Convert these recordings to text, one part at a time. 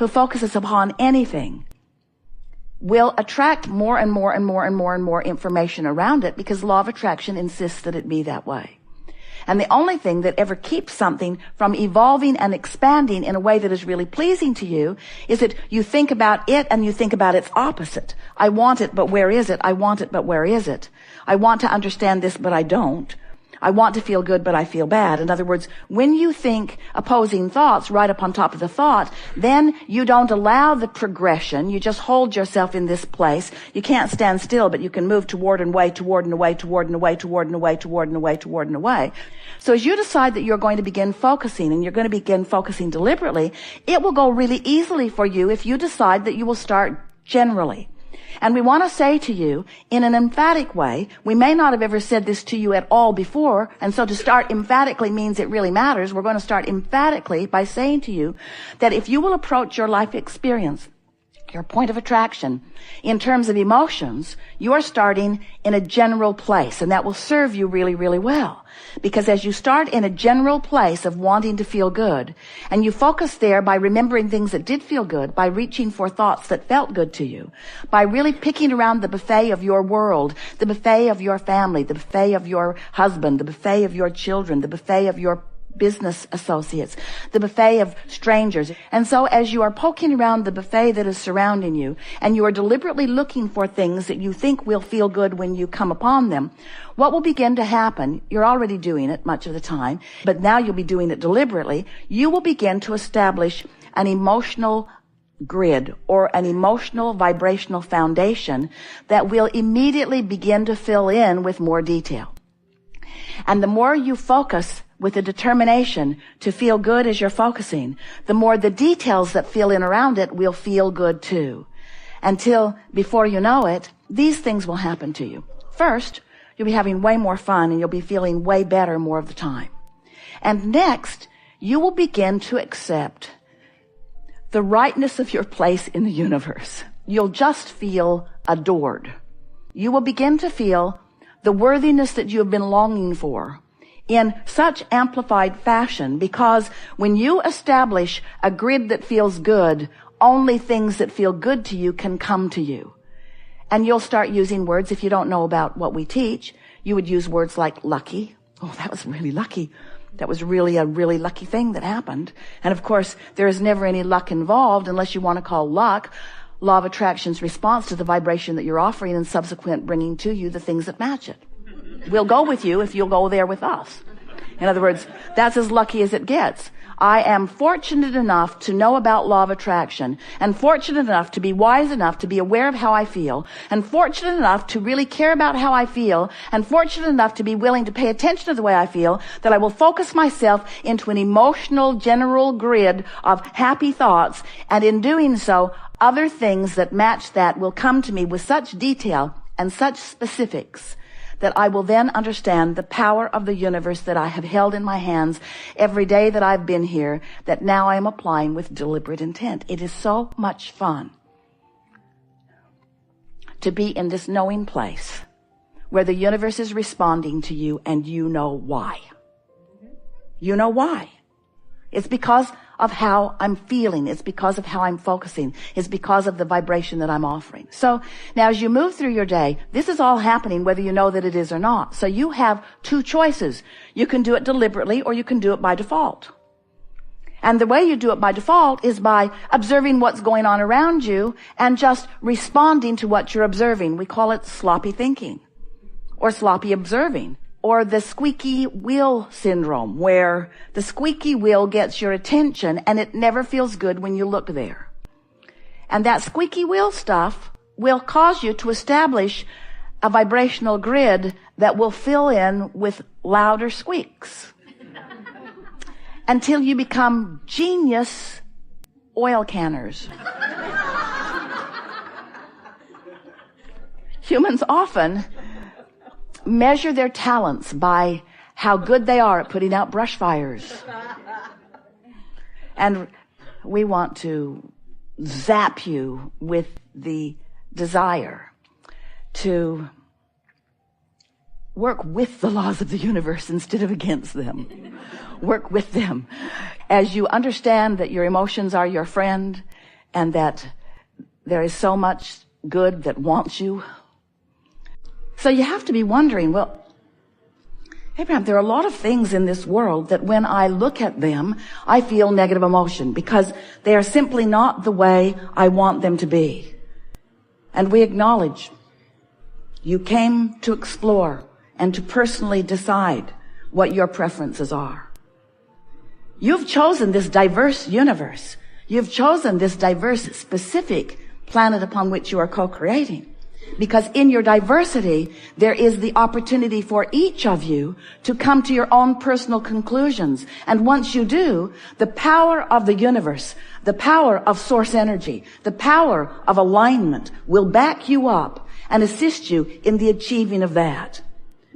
who focuses upon anything will attract more and more and more and more and more information around it, because law of attraction insists that it be that way. And the only thing that ever keeps something from evolving and expanding in a way that is really pleasing to you is that you think about it and you think about its opposite. I want it, but where is it? I want it, but where is it? I want to understand this, but I don't. I want to feel good, but I feel bad. In other words, when you think opposing thoughts right up on top of the thought, then you don't allow the progression. You just hold yourself in this place. You can't stand still, but you can move toward and away, toward and away, toward and away, toward and away, toward and away, toward and away. So as you decide that you're going to begin focusing, and you're going to begin focusing deliberately, it will go really easily for you if you decide that you will start generally. And we want to say to you in an emphatic way, we may not have ever said this to you at all before, and so to start emphatically means it really matters. We're going to start emphatically by saying to you that if you will approach your life experience, your point of attraction, in terms of emotions, you are starting in a general place, and that will serve you really, really well. Because as you start in a general place of wanting to feel good, and you focus there by remembering things that did feel good, by reaching for thoughts that felt good to you, by really picking around the buffet of your world, the buffet of your family, the buffet of your husband, the buffet of your children, the buffet of your business associates, the buffet of strangers. And so as you are poking around the buffet that is surrounding you, and you are deliberately looking for things that you think will feel good when you come upon them, what will begin to happen, you're already doing it much of the time, but now you'll be doing it deliberately, you will begin to establish an emotional grid or an emotional vibrational foundation that will immediately begin to fill in with more detail. And the more you focus with a determination to feel good as you're focusing, the more the details that fill in around it will feel good too. Until, before you know it, these things will happen to you. First, you'll be having way more fun and you'll be feeling way better more of the time. And next, you will begin to accept the rightness of your place in the universe. You'll just feel adored. You will begin to feel the worthiness that you have been longing for in such amplified fashion, because when you establish a grid that feels good, only things that feel good to you can come to you. And you'll start using words, if you don't know about what we teach, you would use words like lucky. Oh, that was really lucky. That was really a really lucky thing that happened. And of course, there is never any luck involved unless you want to call luck law of attraction's response to the vibration that you're offering and subsequent bringing to you the things that match it. We'll go with you if you'll go there with us. In other words, that's as lucky as it gets. I am fortunate enough to know about law of attraction, and fortunate enough to be wise enough to be aware of how I feel, and fortunate enough to really care about how I feel, and fortunate enough to be willing to pay attention to the way I feel, that I will focus myself into an emotional general grid of happy thoughts, and in doing so, other things that match that will come to me with such detail and such specifics that I will then understand the power of the universe that I have held in my hands every day that I've been here, that now I am applying with deliberate intent. It is so much fun to be in this knowing place where the universe is responding to you and you know why. You know why. It's because of how I'm feeling. It's because of how I'm focusing. It's because of the vibration that I'm offering. So now as you move through your day, this is all happening whether you know that it is or not. So you have two choices. You can do it deliberately or you can do it by default. And the way you do it by default is by observing what's going on around you and just responding to what you're observing. We call it sloppy thinking or sloppy observing, or the squeaky wheel syndrome, where the squeaky wheel gets your attention and it never feels good when you look there. And that squeaky wheel stuff will cause you to establish a vibrational grid that will fill in with louder squeaks until you become genius oil canners. Humans often measure their talents by how good they are at putting out brush fires. And we want to zap you with the desire to work with the laws of the universe instead of against them. Work with them. As you understand that your emotions are your friend, and that there is so much good that wants you. So you have to be wondering, well, Abraham, there are a lot of things in this world that when I look at them, I feel negative emotion because they are simply not the way I want them to be. And we acknowledge you came to explore and to personally decide what your preferences are. You've chosen this diverse universe. You've chosen this diverse, specific planet upon which you are co-creating. Because in your diversity, there is the opportunity for each of you to come to your own personal conclusions. And once you do, the power of the universe, the power of source energy, the power of alignment will back you up and assist you in the achieving of that.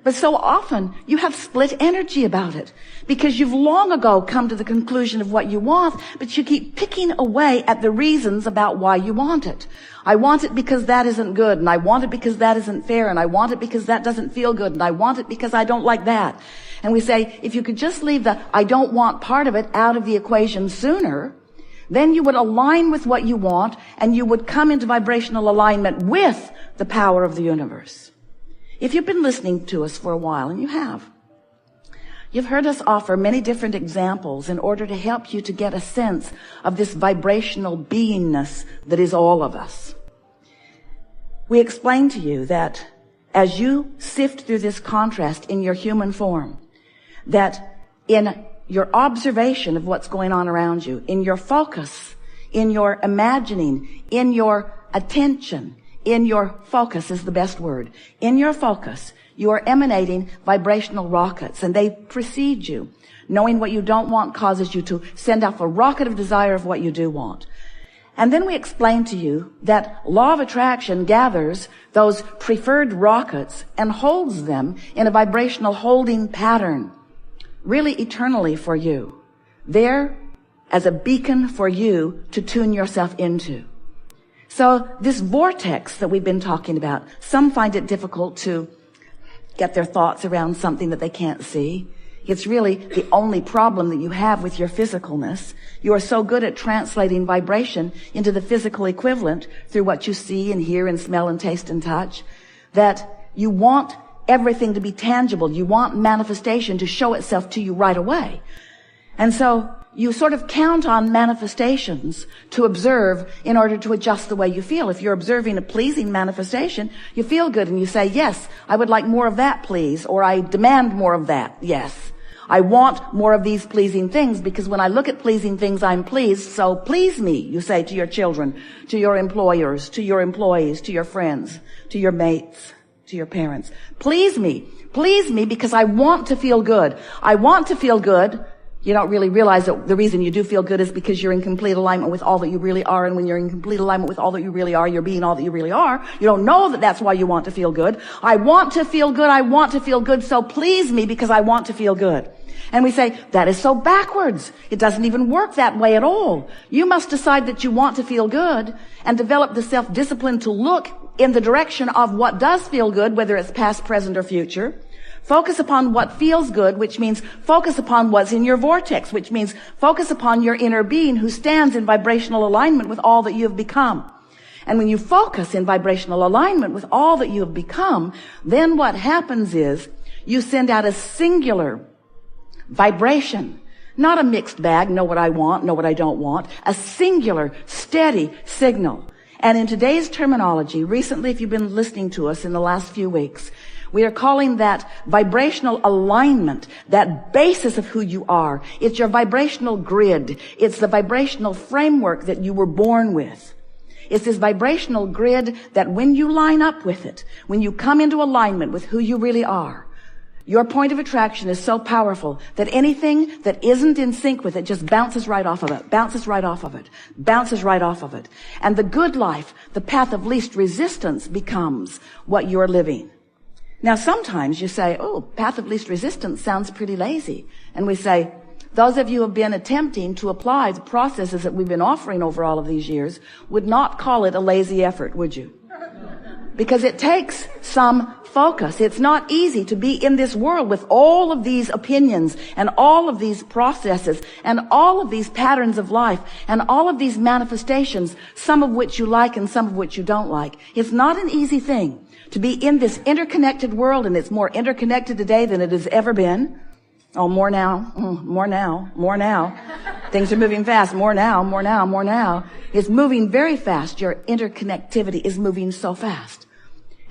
But so often you have split energy about it because you've long ago come to the conclusion of what you want, but you keep picking away at the reasons about why you want it. I want it because that isn't good, and I want it because that isn't fair, and I want it because that doesn't feel good, and I want it because I don't like that. And we say, if you could just leave the I don't want part of it out of the equation sooner, then you would align with what you want, and you would come into vibrational alignment with the power of the universe. If you've been listening to us for a while, and you have, you've heard us offer many different examples in order to help you to get a sense of this vibrational beingness that is all of us. We explain to you that as you sift through this contrast in your human form, that in your observation of what's going on around you, in your focus, in your imagining, in your attention, in your focus is the best word. In your focus, you are emanating vibrational rockets, and they precede you. Knowing what you don't want causes you to send off a rocket of desire of what you do want. And then we explain to you that law of attraction gathers those preferred rockets and holds them in a vibrational holding pattern, really eternally for you, there as a beacon for you to tune yourself into. So this vortex that we've been talking about, some find it difficult to get their thoughts around something that they can't see. It's really the only problem that you have with your physicalness. You are so good at translating vibration into the physical equivalent through what you see and hear and smell and taste and touch, that you want everything to be tangible. You want manifestation to show itself to you right away. And so you sort of count on manifestations to observe in order to adjust the way you feel. If you're observing a pleasing manifestation, you feel good and you say, yes, I would like more of that, please, or I demand more of that, yes. I want more of these pleasing things because when I look at pleasing things, I'm pleased, so please me, you say to your children, to your employers, to your employees, to your friends, to your mates, to your parents. Please me because I want to feel good. I want to feel good. You don't really realize that the reason you do feel good is because you're in complete alignment with all that you really are. And when you're in complete alignment with all that you really are, you're being all that you really are. You don't know that that's why you want to feel good. I want to feel good. I want to feel good. So please me because I want to feel good. And we say, that is so backwards. It doesn't even work that way at all. You must decide that you want to feel good and develop the self-discipline to look in the direction of what does feel good, whether it's past, present, or future. Focus upon what feels good, which means focus upon what's in your vortex, which means focus upon your inner being who stands in vibrational alignment with all that you have become. And when you focus in vibrational alignment with all that you have become, then what happens is you send out a singular vibration, not a mixed bag, know what I want, know what I don't want, a singular, steady signal. And in today's terminology, recently, if you've been listening to us in the last few weeks, we are calling that vibrational alignment, that basis of who you are. It's your vibrational grid. It's the vibrational framework that you were born with. It's this vibrational grid that when you line up with it, when you come into alignment with who you really are, your point of attraction is so powerful that anything that isn't in sync with it just bounces right off of it, bounces right off of it, bounces right off of it. And the good life, the path of least resistance, becomes what you're living. Now, sometimes you say, oh, path of least resistance sounds pretty lazy. And we say, those of you who have been attempting to apply the processes that we've been offering over all of these years would not call it a lazy effort, would you? because it takes some focus. It's not easy to be in this world with all of these opinions and all of these processes and all of these patterns of life and all of these manifestations, some of which you like and some of which you don't like. It's not an easy thing to be in this interconnected world, and it's more interconnected today than it has ever been. Oh, more now, more now, more now. Things are moving fast. More now, more now, more now. It's moving very fast. Your interconnectivity is moving so fast.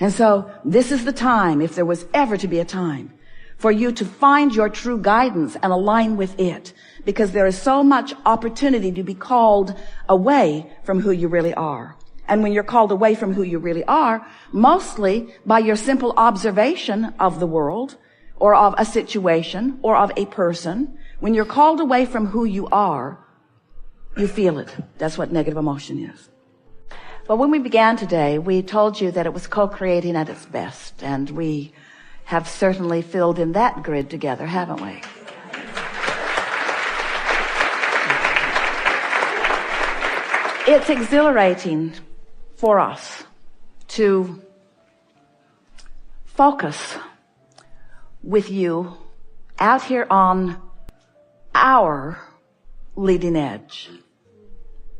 And so this is the time, if there was ever to be a time, for you to find your true guidance and align with it, because there is so much opportunity to be called away from who you really are. And when you're called away from who you really are, mostly by your simple observation of the world or of a situation or of a person, when you're called away from who you are, you feel it. That's what negative emotion is. But when we began today, we told you that it was co-creating at its best, and we have certainly filled in that grid together, haven't we? It's exhilarating for us to focus with you out here on our leading edge.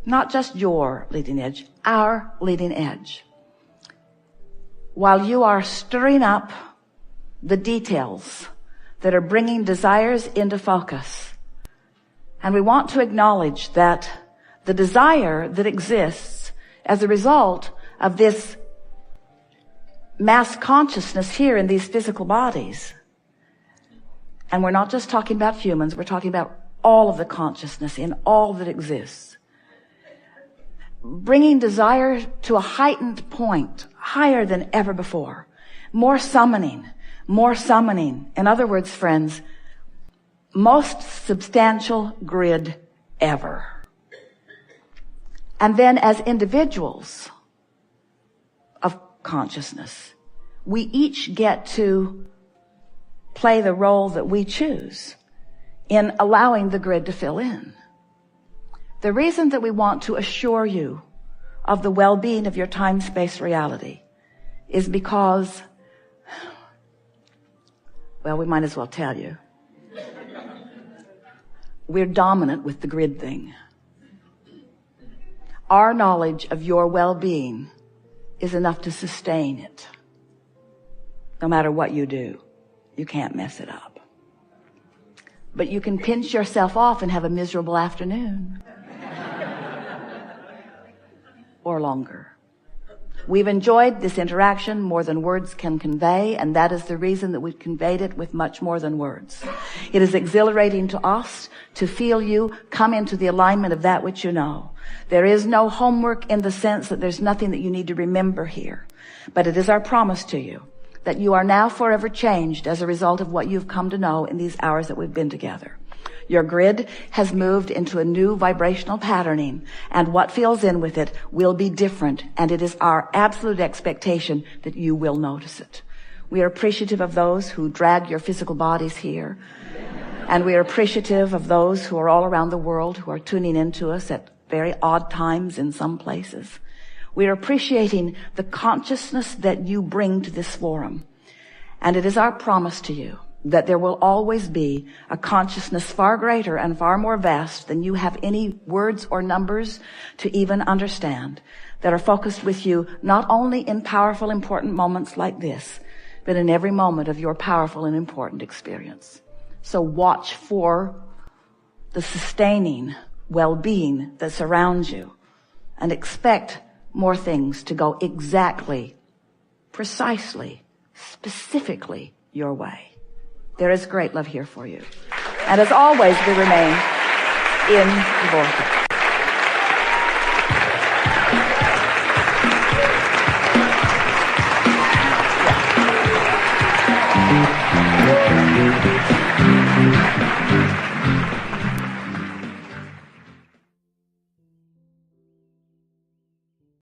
Not just your leading edge, our leading edge. While you are stirring up the details that are bringing desires into focus. And we want to acknowledge that the desire that exists as a result of this mass consciousness here in these physical bodies. And we're not just talking about humans, we're talking about all of the consciousness in all that exists. Bringing desire to a heightened point, higher than ever before. More summoning, more summoning. In other words, friends, most substantial grid ever. And then as individuals of consciousness, we each get to play the role that we choose in allowing the grid to fill in. The reason that we want to assure you of the well-being of your time-space reality is because, well, we might as well tell you, we're dominant with the grid thing. Our knowledge of your well-being is enough to sustain it. No matter what you do, you can't mess it up. But you can pinch yourself off and have a miserable afternoon. Or longer. We've enjoyed this interaction more than words can convey, and that is the reason that we've conveyed it with much more than words. It is exhilarating to us to feel you come into the alignment of that which you know. There is no homework in the sense that there's nothing that you need to remember here. But it is our promise to you that you are now forever changed as a result of what you've come to know in these hours that we've been together. Your grid has moved into a new vibrational patterning, and what fills in with it will be different, and it is our absolute expectation that you will notice it. We are appreciative of those who drag your physical bodies here, and we are appreciative of those who are all around the world who are tuning into us at very odd times in some places. We are appreciating the consciousness that you bring to this forum, and it is our promise to you that there will always be a consciousness far greater and far more vast than you have any words or numbers to even understand, that are focused with you not only in powerful, important moments like this, but in every moment of your powerful and important experience. So watch for the sustaining well-being that surrounds you, and expect more things to go exactly, precisely, specifically your way. There is great love here for you. And as always, we remain in the vortex.